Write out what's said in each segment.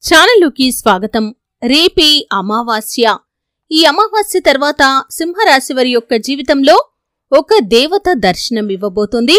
ఛానల్లోకి స్వాగతం. రేపే అమావాస్య. ఈ అమావాస్య తర్వాత సింహరాశి వారి యొక్క జీవితంలో ఒక దేవత దర్శనం ఇవ్వబోతుంది.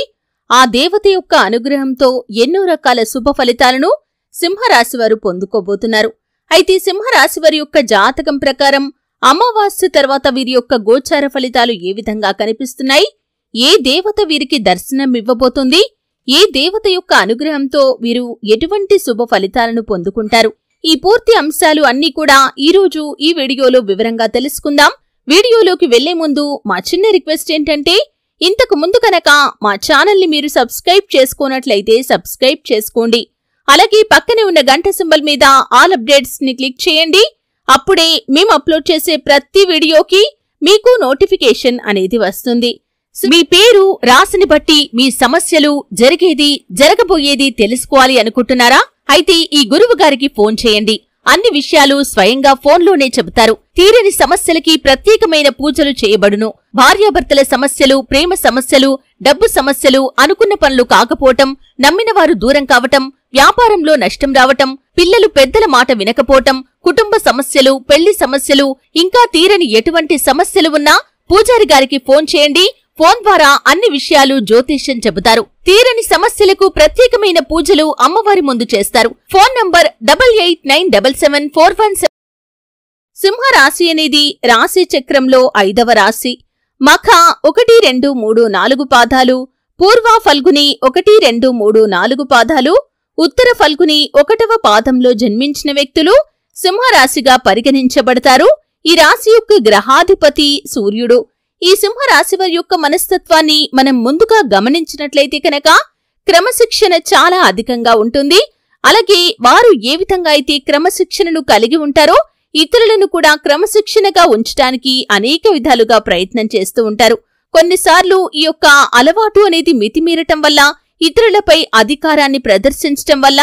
ఆ దేవత యొక్క అనుగ్రహంతో ఎన్నో రకాల శుభ ఫలితాలను సింహరాశి వారు పొందుకోబోతున్నారు. అయితే సింహరాశి వారి యొక్క జాతకం ప్రకారం అమావాస్య తర్వాత వీరి యొక్క గోచార ఫలితాలు ఏ విధంగా కనిపిస్తున్నాయి, ఏ దేవత వీరికి దర్శనం ఇవ్వబోతుంది, ఏ దేవత యొక్క అనుగ్రహంతో వీరు ఎటువంటి శుభ ఫలితాలను పొందుకుంటారు, ఈ పూర్తి అంశాలు అన్నీ కూడా ఈరోజు ఈ వీడియోలో వివరంగా తెలుసుకుందాం. వీడియోలోకి వెళ్లే ముందు మా చిన్న రిక్వెస్ట్ ఏంటంటే, ఇంతకు ముందు కనుక మా ఛానల్ని మీరు సబ్స్క్రైబ్ చేసుకోనట్లయితే సబ్స్క్రైబ్ చేసుకోండి. అలాగే పక్కనే ఉన్న గంట సింబల్ మీద ఆల్ అప్డేట్స్ ని క్లిక్ చేయండి. అప్పుడే మేము అప్లోడ్ చేసే ప్రతి వీడియోకి మీకు నోటిఫికేషన్ అనేది వస్తుంది. మీ పేరు రాశిని బట్టి మీ సమస్యలు, జరిగేది జరగబోయేది తెలుసుకోవాలి అనుకుంటున్నారా? అయితే ఈ గురువు గారికి ఫోన్ చేయండి. అన్ని విషయాలు స్వయంగా ఫోన్లోనే చెబుతారు. తీరని సమస్యలకి ప్రత్యేకమైన పూజలు చేయబడును. భార్యాభర్తల సమస్యలు, ప్రేమ సమస్యలు, డబ్బు సమస్యలు, అనుకున్న పనులు కాకపోవటం, నమ్మిన వారు దూరం కావటం, వ్యాపారంలో నష్టం రావటం, పిల్లలు పెద్దల మాట వినకపోవటం, కుటుంబ సమస్యలు, పెళ్లి సమస్యలు, ఇంకా తీరని ఎటువంటి సమస్యలు ఉన్నా పూజారి గారికి ఫోన్ చేయండి. ఫోన్ ద్వారా అన్ని విషయాలు జ్యోతిష్యం చెబుతారు. తీరని సమస్యలకు ప్రత్యేకమైన పూజలు అమ్మవారి ముందు చేస్తారు. Phone number 88977417. సింహరాశి అనేది రాశి చక్రంలో 5వ రాశి. మఖ 1, 2, 3, 4 పాదాలు, పూర్వ ఫల్గుని 1, 2, 3, 4 పాదాలు, ఉత్తర ఫల్గుని 1వ పాదంలో జన్మించిన వ్యక్తులు సింహరాశిగా పరిగణించబడతారు. ఈ రాశి యొక్క గ్రహాధిపతి సూర్యుడు. ఈ సింహరాశి వారి యొక్క మనస్తత్వాన్ని మనం ముందుగా గమనించినట్లయితే కనుక క్రమశిక్షణ చాలా అధికంగా ఉంటుంది. అలాగే వారు ఏ విధంగా అయితే క్రమశిక్షణను కలిగి ఉంటారో ఇతరులను కూడా క్రమశిక్షణగా ఉంచడానికి అనేక విధాలుగా ప్రయత్నం చేస్తూ ఉంటారు. కొన్నిసార్లు ఈ యొక్క అలవాటు అనేది మితిమీరటం వల్ల, ఇతరులపై అధికారాన్ని ప్రదర్శించటం వల్ల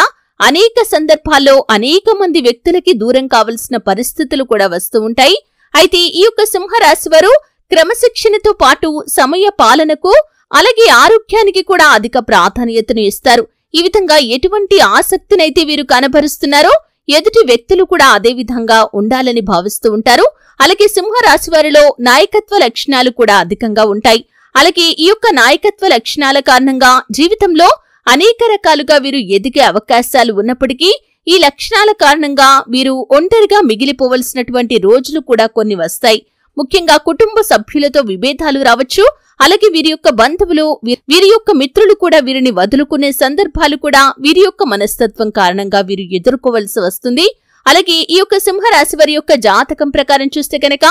అనేక సందర్భాల్లో అనేక మంది వ్యక్తులకి దూరం కావలసిన పరిస్థితులు కూడా వస్తూ ఉంటాయి. అయితే ఈ యొక్క సింహరాశి వారు క్రమశిక్షణతో పాటు సమయ పాలనకు, అలాగే ఆరోగ్యానికి కూడా అధిక ప్రాధాన్యతను ఇస్తారు. ఈ విధంగా ఎటువంటి ఆసక్తినైతే వీరు కనబరుస్తున్నారో ఎదుటి వ్యక్తులు కూడా అదే విధంగా ఉండాలని భావిస్తూ ఉంటారు. అలాగే సింహరాశి వారిలో నాయకత్వ లక్షణాలు కూడా అధికంగా ఉంటాయి. అలాగే ఈ యొక్క నాయకత్వ లక్షణాల కారణంగా జీవితంలో అనేక రకాలుగా వీరు ఎదిగే అవకాశాలు ఉన్నప్పటికీ ఈ లక్షణాల కారణంగా వీరు ఒంటరిగా మిగిలిపోవలసినటువంటి రోజులు కూడా కొన్ని వస్తాయి. ముఖ్యంగా కుటుంబ సభ్యులతో విభేదాలు రావచ్చు. అలాగే వీరి యొక్క బంధువులు, వీరి యొక్క మిత్రులు కూడా వీరిని వదులుకునే సందర్భాలు కూడా వీరి యొక్క మనస్తత్వం కారణంగా వీరు ఎదుర్కోవలసి వస్తుంది. అలాగే ఈ యొక్క సింహరాశి వారి యొక్క జాతకం ప్రకారం చూస్తే కనుక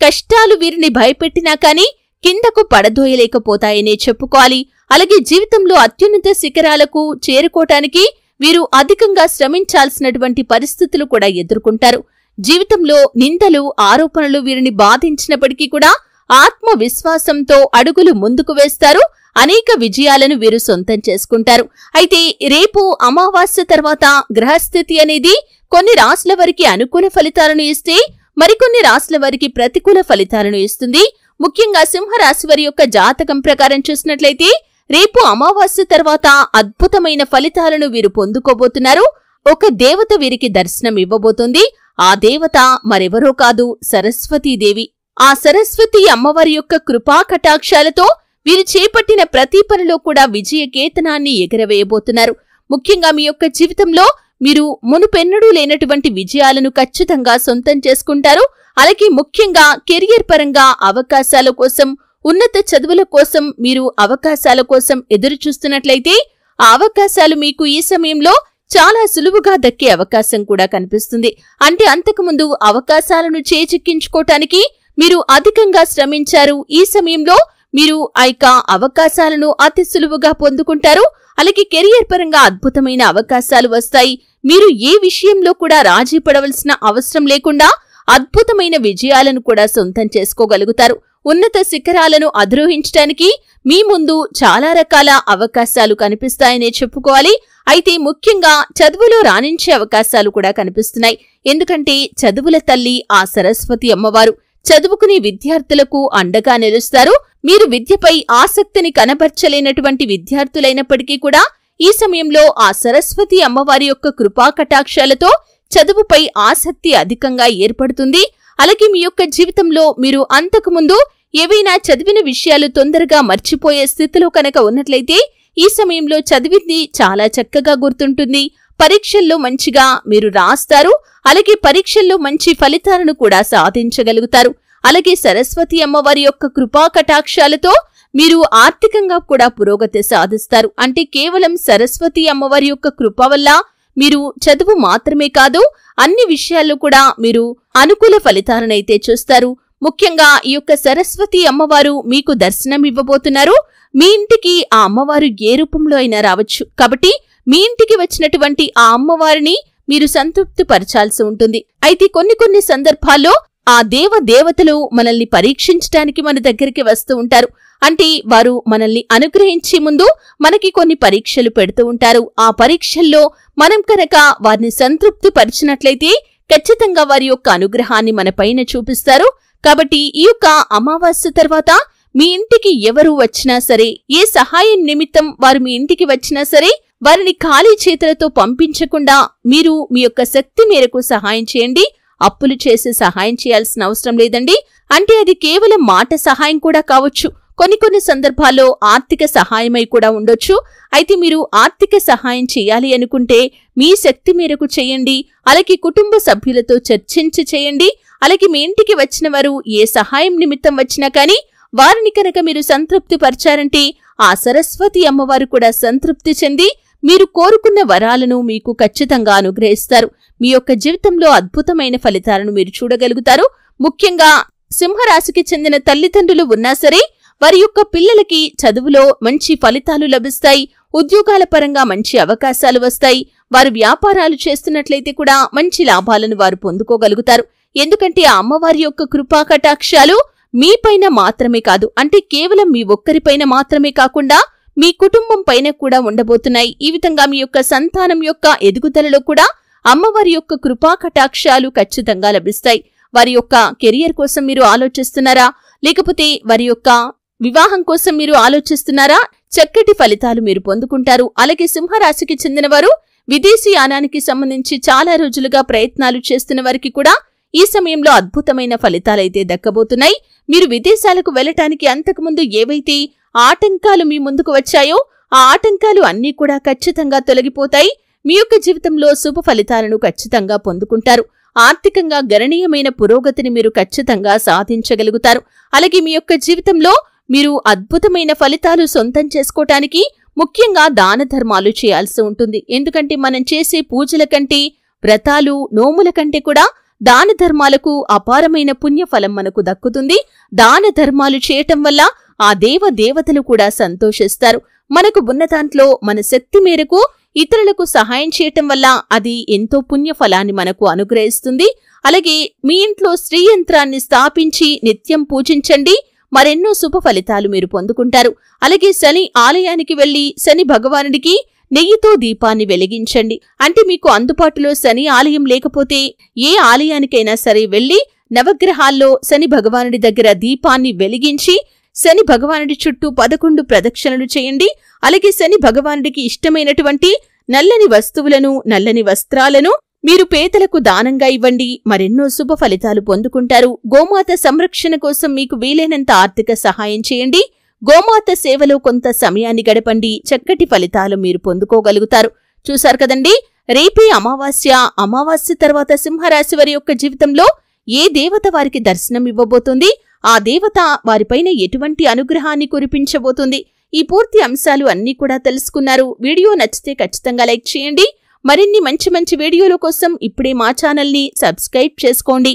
కష్టాలు వీరిని భయపెట్టినా కానీ కిందకు పడదోయలేకపోతాయనే చెప్పుకోవాలి. అలాగే జీవితంలో అత్యున్నత శిఖరాలకు చేరుకోవటానికి వీరు అధికంగా శ్రమించాల్సినటువంటి పరిస్థితులు కూడా ఎదుర్కొంటారు. జీవితంలో నిందలు, ఆరోపణలు వీరిని బాధించినప్పటికీ కూడా ఆత్మవిశ్వాసంతో అడుగులు ముందుకు వేస్తారు. అనేక విజయాలను వీరు సొంతం చేసుకుంటారు. అయితే రేపు అమావాస్య తర్వాత గ్రహస్థితి అనేది కొన్ని రాశుల వారికి అనుకూల ఫలితాలను ఇస్తే మరికొన్ని రాశుల వారికి ప్రతికూల ఫలితాలను ఇస్తుంది. ముఖ్యంగా సింహరాశి వారి యొక్క జాతకం ప్రకారం చూసినట్లయితే రేపు అమావాస్య తర్వాత అద్భుతమైన ఫలితాలను వీరు పొందుకోబోతున్నారు. ఒక దేవత వీరికి దర్శనం ఇవ్వబోతుంది. ఆ దేవత మరెవరో కాదు, సరస్వతీదేవి. ఆ సరస్వతి అమ్మవారి యొక్క కృపా కటాక్షాలతో వీరు చేపట్టిన ప్రతి పనిలో కూడా విజయకేతనాన్ని ఎగరవేయబోతున్నారు. ముఖ్యంగా మీ యొక్క జీవితంలో మీరు మునుపెన్నడూ లేనటువంటి విజయాలను ఖచ్చితంగా సొంతం చేసుకుంటారు. అలాగే ముఖ్యంగా కెరియర్ పరంగా అవకాశాల కోసం, ఉన్నత చదువుల కోసం మీరు అవకాశాల కోసం ఎదురు చూస్తున్నట్లయితే ఆ అవకాశాలు మీకు ఈ సమయంలో చాలా సులువుగా దక్కే అవకాశం కూడా కనిపిస్తుంది. అంటే అంతకుముందు అవకాశాలను చేజిక్కించుకోవటానికి మీరు అధికంగా శ్రమించారు. ఈ సమయంలో మీరు ఆ యొక్క అవకాశాలను అతి సులువుగా పొందుకుంటారు. అలాగే కెరియర్ పరంగా అద్భుతమైన అవకాశాలు వస్తాయి. మీరు ఏ విషయంలో కూడా రాజీ పడవలసిన అవసరం లేకుండా అద్భుతమైన విజయాలను కూడా సొంతం చేసుకోగలుగుతారు. ఉన్నత శిఖరాలను అధిరోహించడానికి మీ ముందు చాలా రకాల అవకాశాలు కనిపిస్తాయనే చెప్పుకోవాలి. అయితే ముఖ్యంగా చదువులో రాణించే అవకాశాలు కూడా కనిపిస్తున్నాయి. ఎందుకంటే చదువుల తల్లి ఆ సరస్వతి అమ్మవారు చదువుకునే విద్యార్థులకు అండగా నిలుస్తారు. మీరు విద్యపై ఆసక్తిని కనబర్చలేనటువంటి విద్యార్థులైనప్పటికీ కూడా ఈ సమయంలో ఆ సరస్వతి అమ్మవారి యొక్క కృపా కటాక్షాలతో చదువుపై ఆసక్తి అధికంగా ఏర్పడుతుంది. అలాగే మీ యొక్క జీవితంలో మీరు అంతకుముందు ఏవైనా చదివిన విషయాలు తొందరగా మర్చిపోయే స్థితిలో కనుక ఉన్నట్లయితే ఈ సమయంలో చదివింది చాలా చక్కగా గుర్తుంటుంది. పరీక్షల్లో మంచిగా మీరు రాస్తారు. అలాగే పరీక్షల్లో మంచి ఫలితాలను కూడా సాధించగలుగుతారు. అలాగే సరస్వతి అమ్మవారి యొక్క కృపా కటాక్షాలతో మీరు ఆర్థికంగా కూడా పురోగతి సాధిస్తారు. అంటే కేవలం సరస్వతి అమ్మవారి యొక్క కృప వల్ల మీరు చదువు మాత్రమే కాదు, అన్ని విషయాల్లో కూడా మీరు అనుకూల ఫలితాలనైతే చూస్తారు. ముఖ్యంగా ఈ యొక్క సరస్వతి అమ్మవారు మీకు దర్శనం ఇవ్వబోతున్నారు. మీ ఇంటికి ఆ అమ్మవారు ఏ రూపంలో అయినా రావచ్చు. కాబట్టి మీ ఇంటికి వచ్చినటువంటి ఆ అమ్మవారిని మీరు సంతృప్తి పరచాల్సి ఉంటుంది. అయితే కొన్ని సందర్భాల్లో ఆ దేవతలు మనల్ని పరీక్షించడానికి మన దగ్గరికి వస్తూ ఉంటారు. అంటే వారు మనల్ని అనుగ్రహించే ముందు మనకి కొన్ని పరీక్షలు పెడుతూ ఉంటారు. ఆ పరీక్షల్లో మనం కనుక వారిని సంతృప్తి పరిచినట్లయితే ఖచ్చితంగా వారి యొక్క అనుగ్రహాన్ని మన పైన చూపిస్తారు. కాబట్టి ఈ యొక్క అమావాస్య తర్వాత మీ ఇంటికి ఎవరు వచ్చినా సరే, ఏ సహాయం నిమిత్తం వారు మీ ఇంటికి వచ్చినా సరే, వారిని ఖాళీ చేతులతో పంపించకుండా మీరు మీ యొక్క శక్తి మేరకు సహాయం చేయండి. అప్పులు చేసి సహాయం చేయాల్సిన అవసరం లేదండి. అంటే అది కేవలం మాట సహాయం కూడా కావచ్చు. కొన్ని సందర్భాల్లో ఆర్థిక సహాయమై కూడా ఉండొచ్చు. అయితే మీరు ఆర్థిక సహాయం చేయాలి అనుకుంటే మీ శక్తి మేరకు చేయండి. అలాగే కుటుంబ సభ్యులతో చర్చించి చేయండి. అలాగే మీ ఇంటికి వచ్చిన వారు ఏ సహాయం నిమిత్తం వచ్చినా కానీ వారిని కనుక మీరు సంతృప్తి పరిచారంటే ఆ సరస్వతి అమ్మవారు కూడా సంతృప్తి చెంది మీరు కోరుకున్న వరాలను మీకు ఖచ్చితంగా అనుగ్రహిస్తారు. మీ యొక్క జీవితంలో అద్భుతమైన ఫలితాలను మీరు చూడగలుగుతారు. ముఖ్యంగా సింహరాశికి చెందిన తల్లిదండ్రులు ఉన్నా సరే వారి యొక్క పిల్లలకి చదువులో మంచి ఫలితాలు లభిస్తాయి. ఉద్యోగాల పరంగా మంచి అవకాశాలు వస్తాయి. వారు వ్యాపారాలు చేస్తున్నట్లయితే కూడా మంచి లాభాలను వారు పొందుకోగలుగుతారు. ఎందుకంటే ఆ అమ్మవారి యొక్క కృపా కటాక్షాలు మీపైన మాత్రమే కాదు, అంటే కేవలం మీ ఒక్కరిపైన మాత్రమే కాకుండా మీ కుటుంబం పైన కూడా ఉండబోతున్నాయి. ఈ విధంగా మీ యొక్క సంతానం యొక్క ఎదుగుదలలో కూడా అమ్మవారి యొక్క కృపా కటాక్షాలు ఖచ్చితంగా లభిస్తాయి. వారి యొక్క కెరియర్ కోసం మీరు ఆలోచిస్తున్నారా, లేకపోతే వారి యొక్క వివాహం కోసం మీరు ఆలోచిస్తున్నారా? చక్కటి ఫలితాలు మీరు పొందుకుంటారు. అలాగే సింహరాశికి చెందిన వారు విదేశీ యానానికి సంబంధించి చాలా రోజులుగా ప్రయత్నాలు చేస్తున్న వారికి కూడా ఈ సమయంలో అద్భుతమైన ఫలితాలైతే దక్కబోతున్నాయి. మీరు విదేశాలకు వెళ్లటానికి అంతకుముందు ఏవైతే ఆటంకాలు మీ ముందుకు వచ్చాయో ఆ ఆటంకాలు అన్నీ కూడా ఖచ్చితంగా తొలగిపోతాయి. మీ యొక్క జీవితంలో శుభ ఫలితాలను ఖచ్చితంగా పొందుకుంటారు. ఆర్థికంగా గణనీయమైన పురోగతిని మీరు ఖచ్చితంగా సాధించగలుగుతారు. అలాగే మీ యొక్క జీవితంలో మీరు అద్భుతమైన ఫలితాలు సొంతం చేసుకోవటానికి ముఖ్యంగా దాన ధర్మాలు చేయాల్సి ఉంటుంది. ఎందుకంటే మనం చేసే పూజల కంటే, వ్రతాలు, నోముల కంటే కూడా దాన ధర్మాలకు అపారమైన పుణ్యఫలం మనకు దక్కుతుంది. దాన ధర్మాలు చేయటం వల్ల ఆ దేవతలు కూడా సంతోషిస్తారు. మనకు ఉన్న దాంట్లో మన శక్తి మేరకు ఇతరులకు సహాయం చేయటం వల్ల అది ఎంతో పుణ్యఫలాన్ని మనకు అనుగ్రహిస్తుంది. అలాగే మీ ఇంట్లో శ్రీ యంత్రాన్ని స్థాపించి నిత్యం పూజించండి. మరెన్నో శుభ ఫలితాలు మీరు పొందుకుంటారు. అలాగే శని ఆలయానికి వెళ్లి శని భగవానుడికి నెయ్యితో దీపాన్ని వెలిగించండి. అంటే మీకు అందుబాటులో శని ఆలయం లేకపోతే ఏ ఆలయానికైనా సరే వెళ్లి నవగ్రహాల్లో శని భగవానుడి దగ్గర దీపాన్ని వెలిగించి శని భగవానుడి చుట్టూ 11 ప్రదక్షిణలు చేయండి. అలాగే శని భగవానుడికి ఇష్టమైనటువంటి నల్లని వస్తువులను, నల్లని వస్త్రాలను మీరు పేదలకు దానంగా ఇవ్వండి. మరెన్నో శుభ ఫలితాలు పొందుకుంటారు. గోమాత సంరక్షణ కోసం మీకు వీలైనంత ఆర్థిక సహాయం చేయండి. గోమాత సేవలో కొంత సమయాన్ని గడపండి. చక్కటి ఫలితాలు మీరు పొందుకోగలుగుతారు. చూశారు కదండి, రేపే అమావాస్య తర్వాత సింహరాశి వారి యొక్క జీవితంలో ఏ దేవత వారికి దర్శనం ఇవ్వబోతుంది, ఆ దేవత వారిపైన ఎటువంటి అనుగ్రహాన్ని కురిపించబోతుంది, ఈ పూర్తి అంశాలు అన్నీ కూడా తెలుసుకున్నారు. వీడియో నచ్చితే ఖచ్చితంగా లైక్ చేయండి. మరిన్ని మంచి వీడియోల కోసం ఇప్పుడే మా ఛానల్ని సబ్స్క్రైబ్ చేసుకోండి.